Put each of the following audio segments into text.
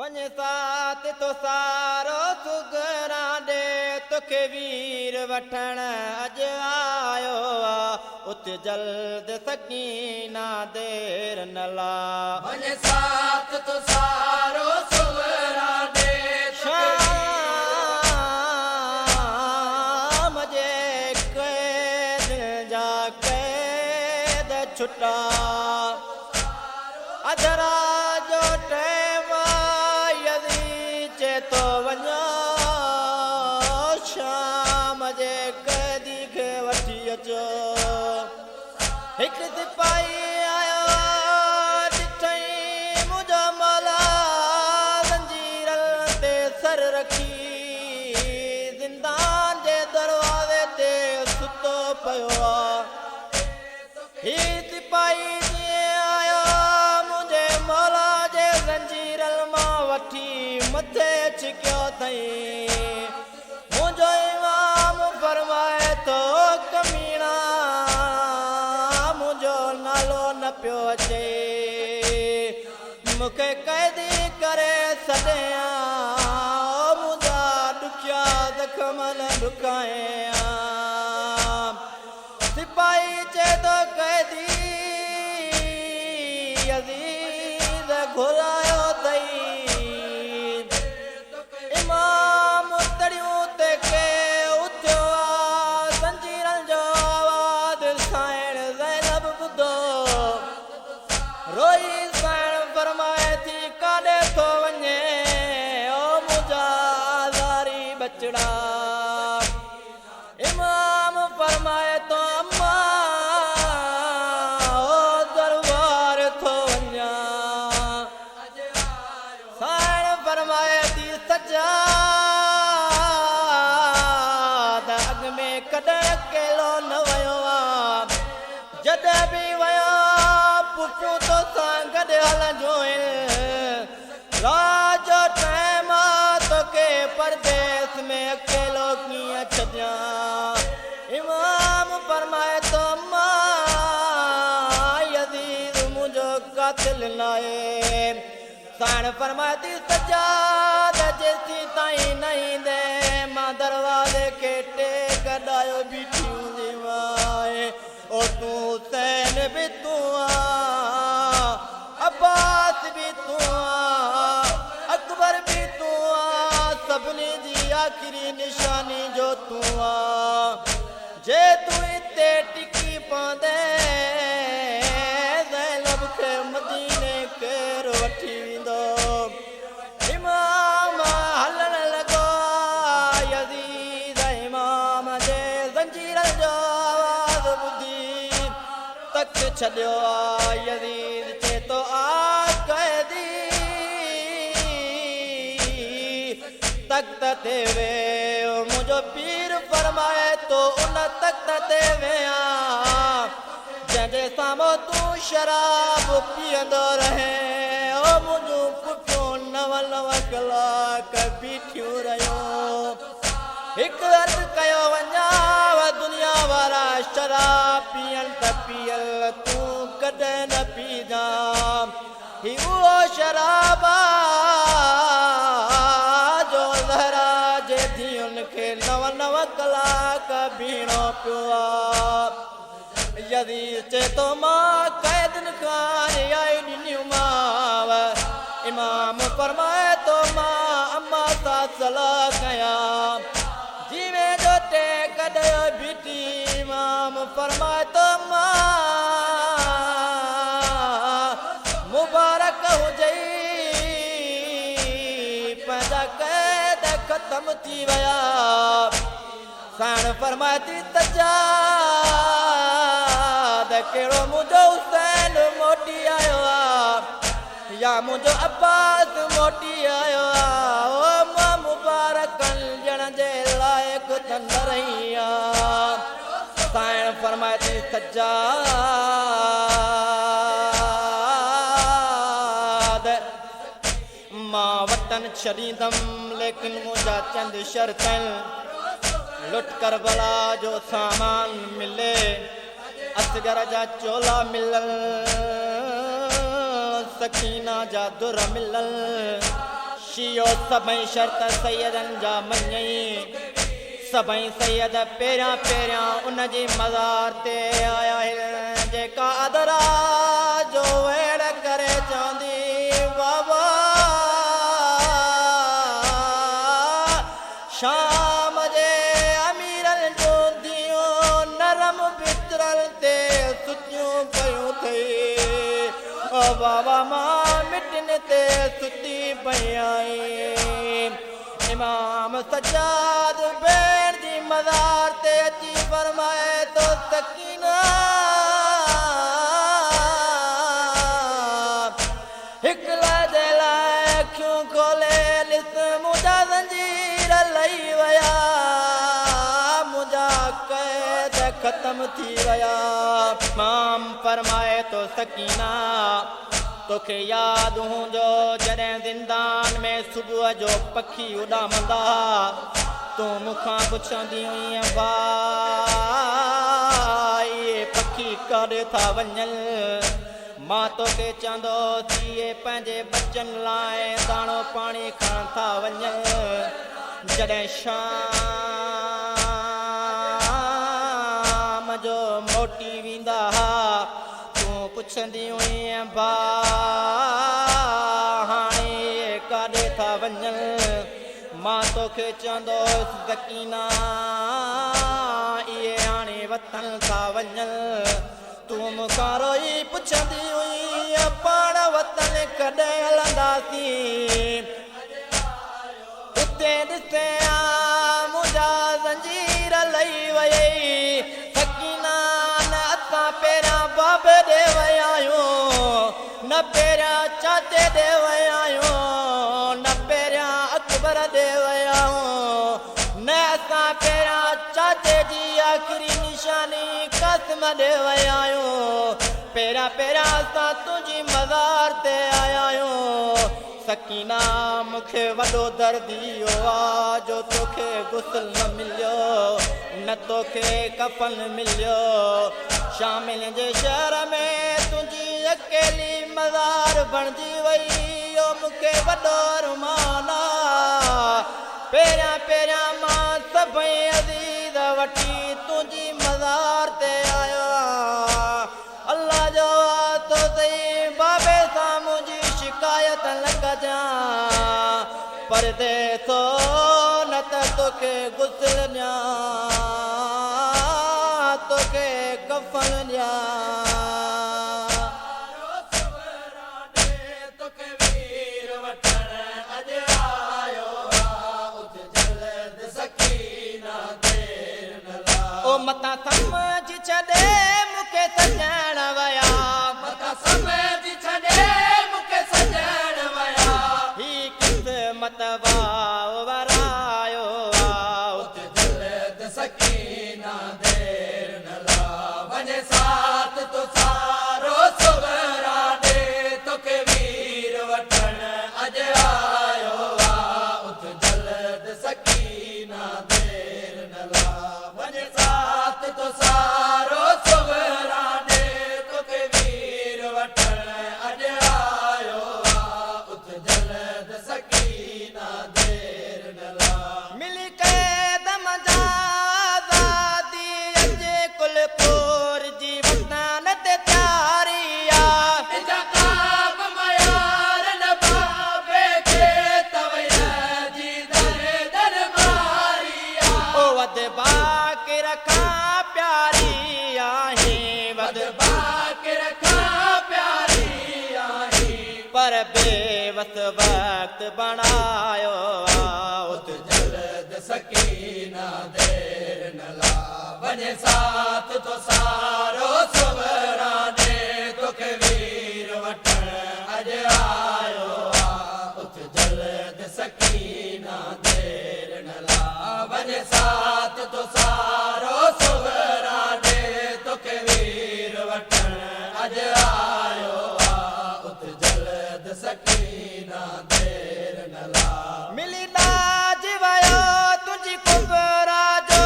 वञे साथ तो सारो सुगरा दे तोखे वीर वठण अॼु आयो उत जल्द सकीना देर न ला वञे साथ तो सारो सुगरा दे शाम जे कैद जा कैद छुटा अधरा जो टेम यदी तो वञो शाम जे कैदी खे वठी अचो हिकु सिपाही आयो ॾिठई मुंहिंजो मौला ज़ंजीरनि ते सर रखी ज़िंदान जे दरवाज़े ते सुतो पियो आहे ही सिपाही जीअं आयो मुंहिंजे मौला जे ज़ंजीरनि मां वठी मथे छिकियो अथई मुंहिंजो इमाम फरमाए थो कमीणा मुंहिंजो नालो न पियो अचे मूंखे क़ैदी करे छॾिया मुंहिंजा ॾुखिया ज़ख़्म न ॾुखाया सिपाही चए थो क़ैदी अज़ीज़ घुरायो अथई इमाम तड़ियूं ते के उथियो आहे ज़ंजीरनि जो आवाज़ साइण ज़ैनब ॿुधो रोई साइण फरमाए थी काॾे थो वञे ओ मुंहिंजा आज़ारी बचड़ा इमाम फरमाए थो अम्मा ओ दरबार थो वञा साइण फरमाए थी सजाद अॻ में कॾहिं अकेलो न वियो आहे जॾहिं बि वियो पुछूं तोसां गॾु हलंदो रात जो टाइम आहे तोखे परदेस में अकेलो कीअं छॾियां इमाम फरमाए थो मां यज़ीद मुंहिंजो कातिल न आहे साइण फरमाए थी सजाद जेसीं ताईं न ईंदे मां दरवाज़े खे टेक ॾायो बीठी हूंदी माए ओ तूं हुसैन बि तूं आहीं अब्बास बि तूं आहीं अकबर बि तूं आहीं सभिनी जी आख़िरी निशानी जो तूं आहीं जे तूं हिते टिकी पवंदे ज़ैनब खे मदीने केरु वठी वेंदो इमाम हलण लॻो यज़ीद इमाम जे ज़ंजीरनि जो आवाज़ ॿुधी तक छॾियो आहे यज़ीद चए थो आ क़ैदी तख़्त ते वेहो मुंहिंजो पीर फरमाए थो उन तख़्त ते वेहा जंहिंजे साम्हूं तूं शराब पीअंदो रहे ओ मुंहिंजूं पुठियूं 9 कलाक बीठियूं रहियो हिकु अर्ज़ कयो वञाव दुनिया वारा शराब पीअनि त पीअल तूं कॾहिं न पीजा ही उहो शराब जो ज़हरा जे धीअनि खे 9 कलाक बीहणो पियो आहे यज़ीद चए थो मां क़ैदनि खां रिहाई ॾिनियूंमांव इमाम फरमाए थो मां अम्मा सां सलाह कयां जीवे जो टेक ॾियो बीठी इमाम फरमाए थो मां मुबारक हुजई पंहिंजा क़ैद ख़तम थी विया साइण फरमाए थी सजाद कहिड़ो मुंहिंजो हुसैन मोटी आयो आहे या मुंहिंजो अब्बास मोटी आयो आहे ओ मां मुबारकनि ॼण जे लाइक़ु त न रही आहे साइण फरमाए थी सजाद मां वतन छॾींदमि लेकिन मुंहिंजा चंद शर्तनि लुट करबला जो सामान मिले असगर जा चोला मिलल सकीना जा दुर मिलल शियो सभई शर्त सैयदनि जा मञई सभई सैयद पहिरियां पहिरियां उन जी मज़ार ते आया आहिनि जेका अदरा जो वेड़ करे चवंदी बाबा शाम जे अमीरनि जो दियो नरम बिस्तरनि ते सुतियूं पयूं थई ओ बाबा मां मिटनि ते सुती पई आई इमाम सज्जाद भेण जी मज़ार ते अची फरमाए तो सकीना हिकु लहजे लाइ अखियूं खोले ॾिस मुंहिंजा ज़ंजीर लही विया मुंहिंजा क़ैद ख़तम थी विया इमाम फरमाए तो सकीना तोखे यादि हूंदो जॾहिं ज़िंदान में सुबुह जो पखी उॾामंदा तूं मूंखां पुछंदी हुई भाई इहे पखी काॾे था वञनि मां तोखे चवंदो इहे पंहिंजे बचनि लाइ दाणो पाणी खणण था वञनि जॾहिं शाम जो मोटी वेंदा पुछंदी हुई हाणे काॾे था वञनि मां तोखे चवंदो सकीना इहे हाणे वतन था वञनि तूं मूंखां रोई पुछंदी हुई पाण वतन कॾहिं हलंदासीं उते ॾिसे मुंहिंजा ज़ंजीर लही वई सकीना न असां पहिरियां बाबे ॾे विया आहियूं न पहिरियां चाचे ॾे विया आहियूं न पहिरियां अकबर ॾे विया आहियूं न असां पहिरियां चाचे जी आख़िरी निशानी क़ासिम ॾे विया आहियूं पहिरियां पहिरियां असां तुंहिंजी मज़ार ते आया आहियूं सकीना मूंखे वॾो दर्द इहो आहे जो तोखे गुस्ल न मिलियो न तोखे कफन मिलियो शामिल जे शहर में तुंहिंजी अकेली मज़ार बणिजी वई इहो मूंखे वॾो अरमान आहे पहिरियां पहिरियां मां सभई अज़ीज़ वठी तुंहिंजी मज़ार ते आयो अल्लाह जो तो सही बाबे सां मुंहिंजी शिकायत न कजां परदे थो न त तोखे गुस्ल ॾियां तोखे कफन ॾियां ओ मतां समझ छॾे मूंखे सॼण विया मतां समझ छॾे मूंखे सॼण विया ही क़िस्मत वारायो उते जल्द सकीना देर न ला वञे साथ तो सारो सुवरा ॾे तोखे वीर वठण अॼु आयो उते जल्द सकीना देर न ला वञे साथ तो सारो सुवरा ॾे तोखे वीर वठण अॼु आयो उते जल्द सकीना देर न ला मिली क़ैद मज़ा आज़ादी अॼु कुलपुर जी वतन ते तयारी आहे जकाब मयार न बाबे के तवैया जी दर मारिया ओ वद बाक़ी रखां प्यारी आहे वद बाके रखा प्यारी आई पर बेवस वक्त बणायो उत जल्द सकीना देर न ला वञे साथ तो सारो सुवरा ॾे तोखे वीर वठण अॼु आयो उत जल्द सकीना देर न ला वञे साथ तो सारो सुवरा ॾे तोखे वीर वठण अॼु आयो उत जल्द सकीना देर न ला मिली नाज वयो तुंहिंजी कुबरा जो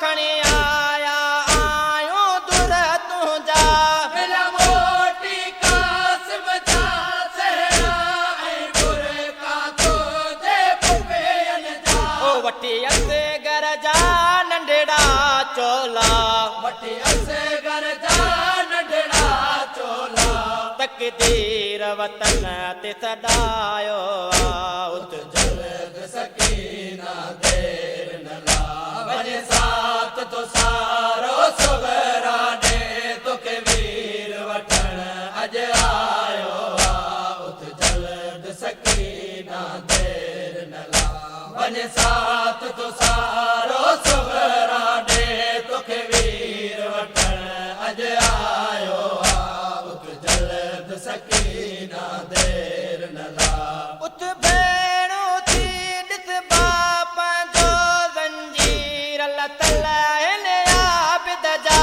खणी आया आयूं दुर तुंहिंजा मिला मोटी कासिम जा सहरा ऐं गुर का तो वठी असे घर जा नंढड़ा चोला वठी असे घर जा नंढड़ा चोला तकदीर वतन ते सॾायो उत जल्द सकीना देर न ला वञे साथ तो सारो सुबरा दे तोखे वीर वठण अज आयो उत जल्द सकीना देर न ला वञे साथ तो सारो सुबरा दे तोखे वीर वठण अज आयो उत जल्द सकीना देर न ला उत भेणो थी ॾिस बाप जो ज़ंजीर लतल हिन आबिद जा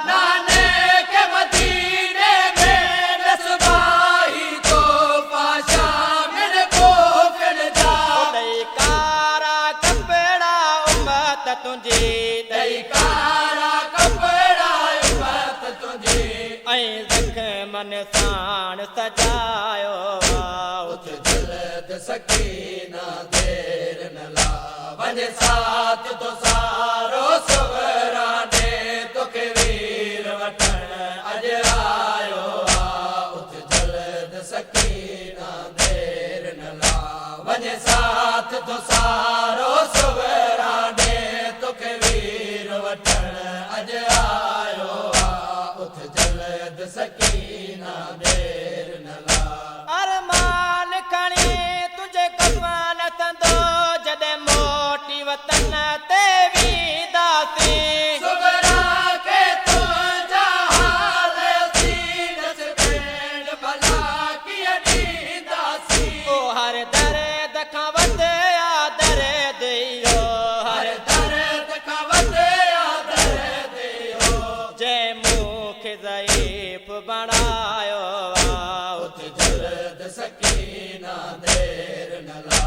नाने के मदीने में नस्बाही तो पाशा मेरे कोफिन जा उॾई कारा कपड़ा उम्मत तुंहिंजी दई कारा कपड़ा उम्मत तुझी ऐं ज़ख़्मन साण सजायो उत जल्द सकीना देर न ला वञे साथ तो सारो सुवरा दे तोखे वीर वठण अज आयो उत जल्द सकीना देर न ला वञे साथ तो सारो सुवरा दे तोखे वीर वठण अज आयो उत जल्द सकीना देर न ला अरमान खणी तुंहिंजे कफ़न संदो जॾहिं मोटी वतन ते वेंदासीं सुबरा के तुझा हाल सीनस भेण भला कीअं ॾींदासी ओ हर दर्द खां वधिया दर्द इहो हर दर्द खां वधिया दर्द इहो जंहिं मूंखे ज़ईफ़ बणायो उत जल्द सकीना देर न ला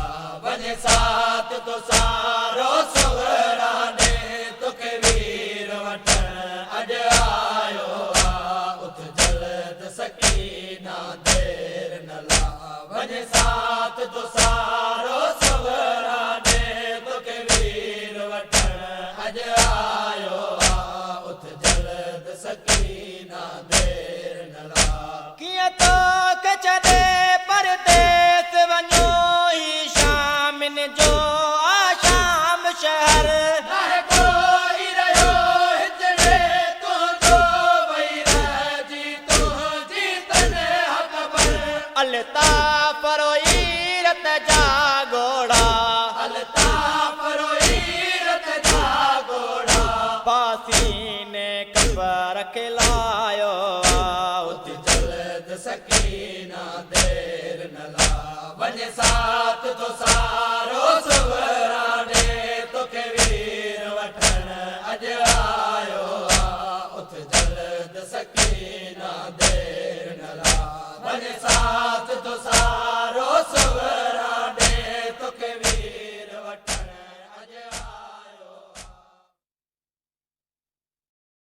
वञे साथ तो सारो सुवरा दे तोखे वीर वठण अज आयो उत जल्द सकीना देर न ला वञे साथ तो सारो सुवरा दे तोखे वीर वठण अज आयो उत जल्द सकीना देर न ला कीअं तोखे छॾे परदेस वञो ही शामिन जो आशाम शहर नाहे कोई रहियो हिजड़े तुंहिंजो वई रहिजी तुंहिंजी तन्हा ख़बर अलताफ़ रोईरत जा घोड़ा अलताफ़ रोईरत जा घोड़ा पासीने कबर खे लायो उत जल्द सकीना देर न ला वञे साथ तो सारो